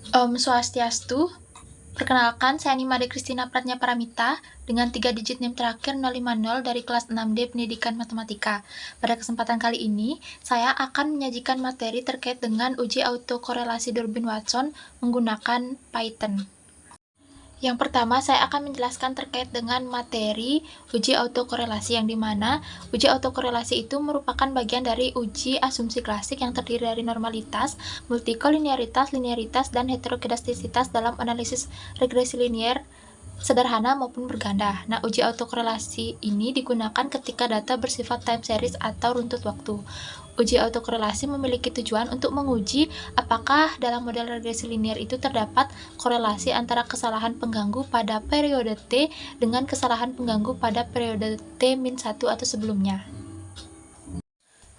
Om Swastiastu, perkenalkan saya Nimade Kristina Pratnya Paramita dengan 3 digit NIM terakhir 050 dari kelas 6D Pendidikan Matematika. Pada kesempatan kali ini, saya akan menyajikan materi terkait dengan uji autokorelasi Durbin-Watson menggunakan Python. Yang pertama, saya akan menjelaskan terkait dengan materi uji autokorelasi, yang dimana uji autokorelasi itu merupakan bagian dari uji asumsi klasik yang terdiri dari normalitas, multikolinearitas, linearitas, dan heterokedastisitas dalam analisis regresi linier sederhana maupun berganda. Nah, uji autokorelasi ini digunakan ketika data bersifat time series atau runtut waktu. Uji autokorelasi memiliki tujuan untuk menguji apakah dalam model regresi linier itu terdapat korelasi antara kesalahan pengganggu pada periode T dengan kesalahan pengganggu pada periode T-1 atau sebelumnya.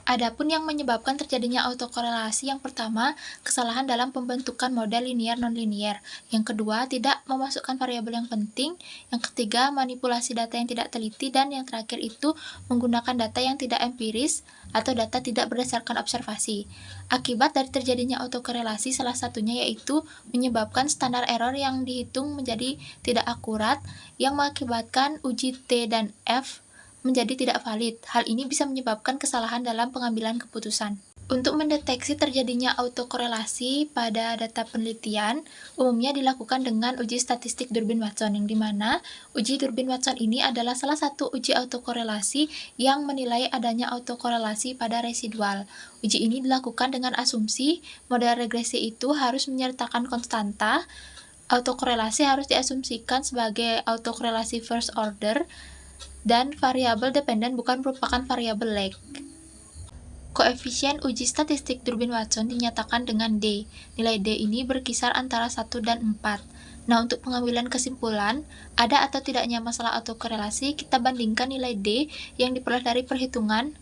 Adapun yang menyebabkan terjadinya autokorelasi, yang pertama, kesalahan dalam pembentukan model linear non-linear. Yang kedua, tidak memasukkan variabel yang penting. Yang ketiga, manipulasi data yang tidak teliti. Dan yang terakhir itu menggunakan data yang tidak empiris atau data tidak berdasarkan observasi. Akibat dari terjadinya autokorelasi salah satunya yaitu menyebabkan standar error yang dihitung menjadi tidak akurat, yang mengakibatkan uji T dan F menjadi tidak valid. Hal ini bisa menyebabkan kesalahan dalam pengambilan keputusan. Untuk mendeteksi terjadinya autokorelasi pada data penelitian, umumnya dilakukan dengan uji statistik Durbin-Watson, yang dimana uji Durbin-Watson ini adalah salah satu uji autokorelasi yang menilai adanya autokorelasi pada residual. Uji ini dilakukan dengan asumsi model regresi itu harus menyertakan konstanta, autokorelasi harus diasumsikan sebagai autokorelasi first order, dan variabel dependen bukan merupakan variabel lag. Koefisien uji statistik Durbin-Watson dinyatakan dengan D. Nilai D ini berkisar antara 1 dan 4. Nah, untuk pengambilan kesimpulan, ada atau tidaknya masalah autokorelasi, kita bandingkan nilai D yang diperoleh dari perhitungan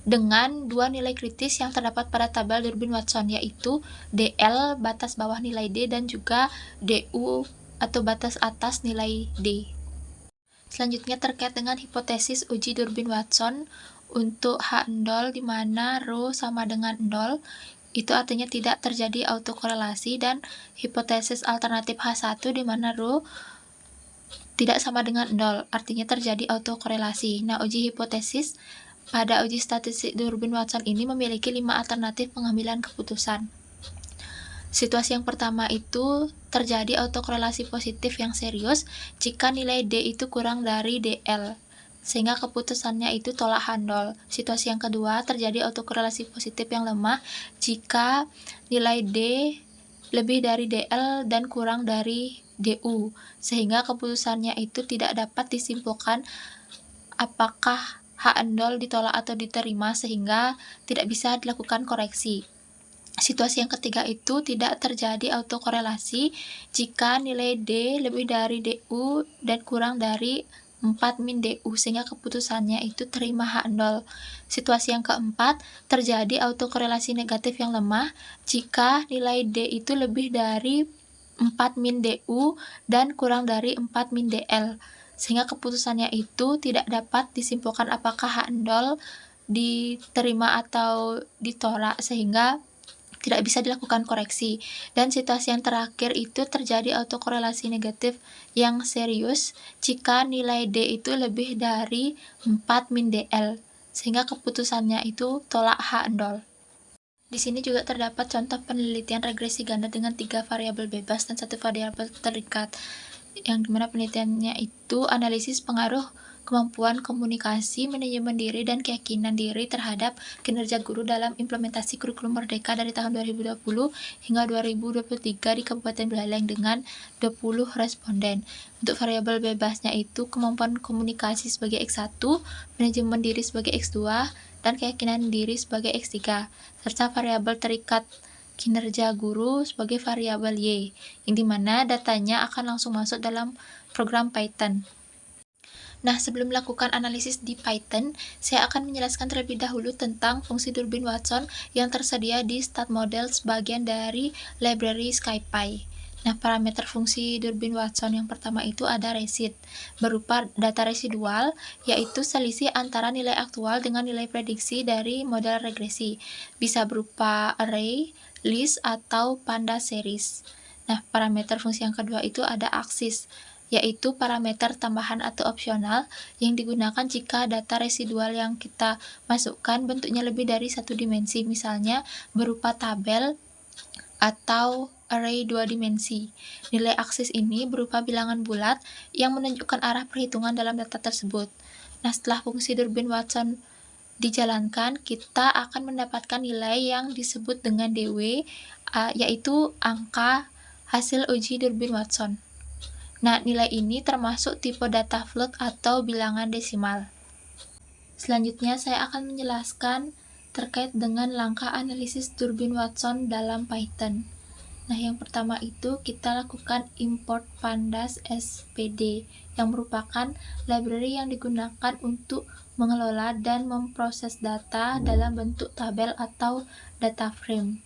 dengan dua nilai kritis yang terdapat pada tabel Durbin-Watson, yaitu DL batas bawah nilai D dan juga DU atau batas atas nilai D. Selanjutnya terkait dengan hipotesis uji Durbin-Watson untuk H0 di mana rho sama dengan 0, itu artinya tidak terjadi autokorelasi, dan hipotesis alternatif H1 di mana rho tidak sama dengan 0, artinya terjadi autokorelasi. Nah, uji hipotesis pada uji statistik Durbin-Watson ini memiliki 5 alternatif pengambilan keputusan. Situasi yang pertama itu terjadi autokorelasi positif yang serius jika nilai D itu kurang dari DL, sehingga keputusannya itu tolak handol. Situasi yang kedua terjadi autokorelasi positif yang lemah jika nilai D lebih dari DL dan kurang dari DU, sehingga keputusannya itu tidak dapat disimpulkan apakah H0 ditolak atau diterima, sehingga tidak bisa dilakukan koreksi. Situasi yang ketiga itu tidak terjadi autokorelasi jika nilai D lebih dari DU dan kurang dari 4 min DU, sehingga keputusannya itu terima H0. Situasi yang keempat, terjadi autokorelasi negatif yang lemah jika nilai D itu lebih dari 4 min DU dan kurang dari 4 min DL, sehingga keputusannya itu tidak dapat disimpulkan apakah H0 diterima atau ditolak, sehingga tidak bisa dilakukan koreksi. Dan situasi yang terakhir itu terjadi autokorelasi negatif yang serius jika nilai D itu lebih dari 4 min DL, sehingga keputusannya itu tolak H0. Di sini juga terdapat contoh penelitian regresi ganda dengan 3 variabel bebas dan 1 variabel terikat, yang dimana penelitiannya itu analisis pengaruh kemampuan komunikasi, manajemen diri, dan keyakinan diri terhadap kinerja guru dalam implementasi kurikulum Merdeka dari tahun 2020 hingga 2023 di Kabupaten Buleleng dengan 20 responden. Untuk variabel bebasnya itu kemampuan komunikasi sebagai X1, manajemen diri sebagai X2, dan keyakinan diri sebagai X3, serta variabel terikat kinerja guru sebagai variabel Y, yang dimana datanya akan langsung masuk dalam program Python. Nah, sebelum melakukan analisis di Python, saya akan menjelaskan terlebih dahulu tentang fungsi Durbin-Watson yang tersedia di StatModel sebagian dari library SciPy. Nah, parameter fungsi Durbin-Watson yang pertama itu ada resid, berupa data residual, yaitu selisih antara nilai aktual dengan nilai prediksi dari model regresi. Bisa berupa array, list, atau panda series. Nah, parameter fungsi yang kedua itu ada aksis, yaitu parameter tambahan atau opsional yang digunakan jika data residual yang kita masukkan bentuknya lebih dari satu dimensi, misalnya berupa tabel atau array 2 dimensi. Nilai aksis ini berupa bilangan bulat yang menunjukkan arah perhitungan dalam data tersebut. Nah, setelah fungsi Durbin-Watson dijalankan, kita akan mendapatkan nilai yang disebut dengan DW, yaitu angka hasil uji Durbin-Watson. Nah, nilai ini termasuk tipe data float atau bilangan desimal. Selanjutnya, saya akan menjelaskan terkait dengan langkah analisis Durbin-Watson dalam Python. Nah, yang pertama itu kita lakukan import pandas spd, yang merupakan library yang digunakan untuk mengelola dan memproses data dalam bentuk tabel atau data frame.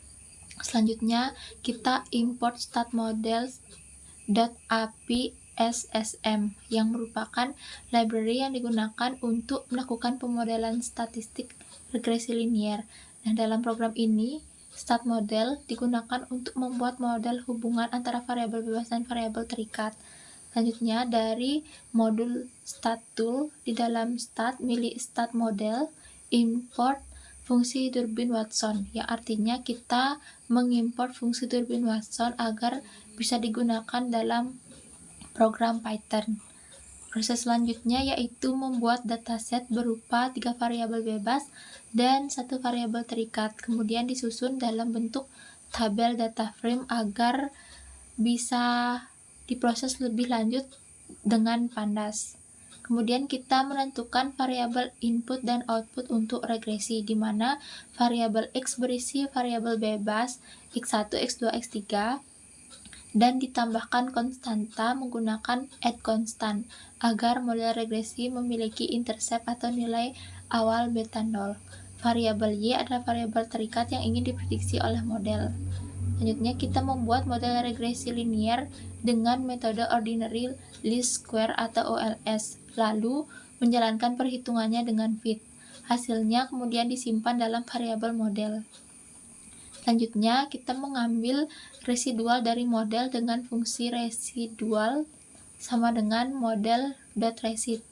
Selanjutnya, kita import statModels.api SSM yang merupakan library yang digunakan untuk melakukan pemodelan statistik regresi linier. Nah, dalam program ini, statModel digunakan untuk membuat model hubungan antara variabel bebas dan variabel terikat. Selanjutnya, dari modul stattool di dalam stat milik statModel, import fungsi Durbin-Watson, yang artinya kita mengimport fungsi Durbin-Watson agar bisa digunakan dalam program Python. Proses selanjutnya yaitu membuat dataset berupa 3 variabel bebas dan 1 variabel terikat, kemudian disusun dalam bentuk tabel data frame agar bisa diproses lebih lanjut dengan pandas. Kemudian kita menentukan variabel input dan output untuk regresi, di mana variabel X berisi variabel bebas X1, X2, X3, dan ditambahkan konstanta menggunakan add constant, agar model regresi memiliki intercept atau nilai awal beta 0. Variabel Y adalah variabel terikat yang ingin diprediksi oleh model. Selanjutnya, kita membuat model regresi linier dengan metode ordinary least square atau OLS, lalu menjalankan perhitungannya dengan fit. Hasilnya kemudian disimpan dalam variabel model. Selanjutnya, kita mengambil residual dari model dengan fungsi residual sama dengan model.resid.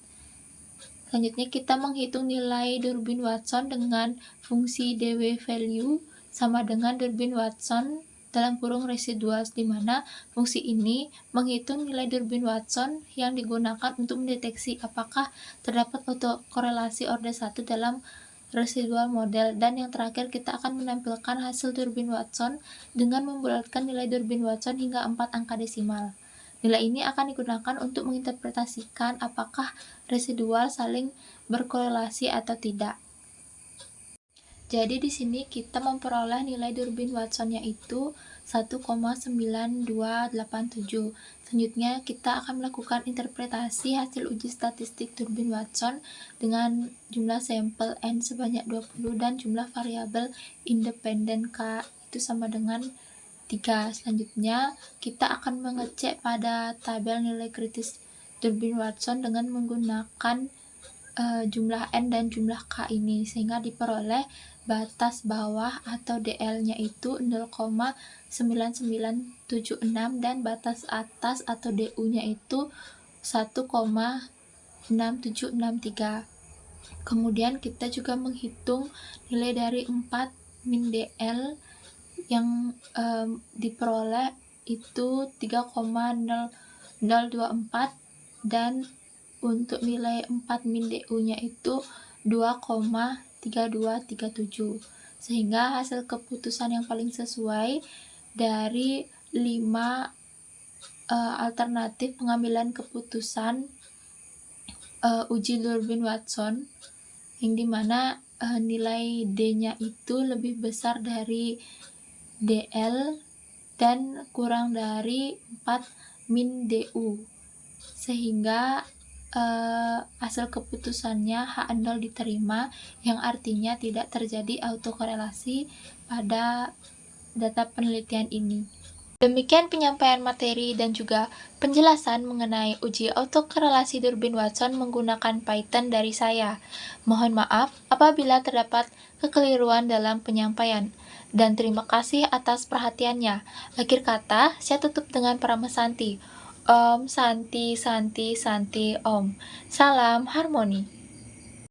Selanjutnya, kita menghitung nilai Durbin-Watson dengan fungsi dwValue sama dengan Durbin-Watson dalam kurung residual, di mana fungsi ini menghitung nilai Durbin-Watson yang digunakan untuk mendeteksi apakah terdapat autokorelasi order 1 dalam residual model. Dan yang terakhir, kita akan menampilkan hasil Durbin-Watson dengan membulatkan nilai Durbin-Watson hingga 4 angka desimal. Nilai ini akan digunakan untuk menginterpretasikan apakah residual saling berkorelasi atau tidak. Jadi di sini kita memperoleh nilai Durbin-Watson yaitu 1,9287. Selanjutnya kita akan melakukan interpretasi hasil uji statistik Durbin-Watson dengan jumlah sampel N sebanyak 20 dan jumlah variabel independen K itu sama dengan 3. Selanjutnya kita akan mengecek pada tabel nilai kritis Durbin-Watson dengan menggunakan jumlah N dan jumlah K ini, sehingga diperoleh batas bawah atau DL-nya itu 0,9976 dan batas atas atau DU-nya itu 1,6763. Kemudian kita juga menghitung nilai dari 4 min DL yang diperoleh itu 3,0024 dan untuk nilai 4 min DU-nya itu 2,3237, sehingga hasil keputusan yang paling sesuai dari 5 alternatif pengambilan keputusan uji Durbin-Watson, yang dimana nilai D-nya itu lebih besar dari DL dan kurang dari 4 min DU, sehingga hasil keputusannya H0 diterima, yang artinya tidak terjadi autokorelasi pada data penelitian ini. Demikian penyampaian materi dan juga penjelasan mengenai uji autokorelasi Durbin-Watson menggunakan Python dari saya. Mohon maaf apabila terdapat kekeliruan dalam penyampaian. dan terima kasih atas perhatiannya. Akhir kata, saya tutup dengan Parama Santi. Om Santi Santi Santi Om. Salam harmoni.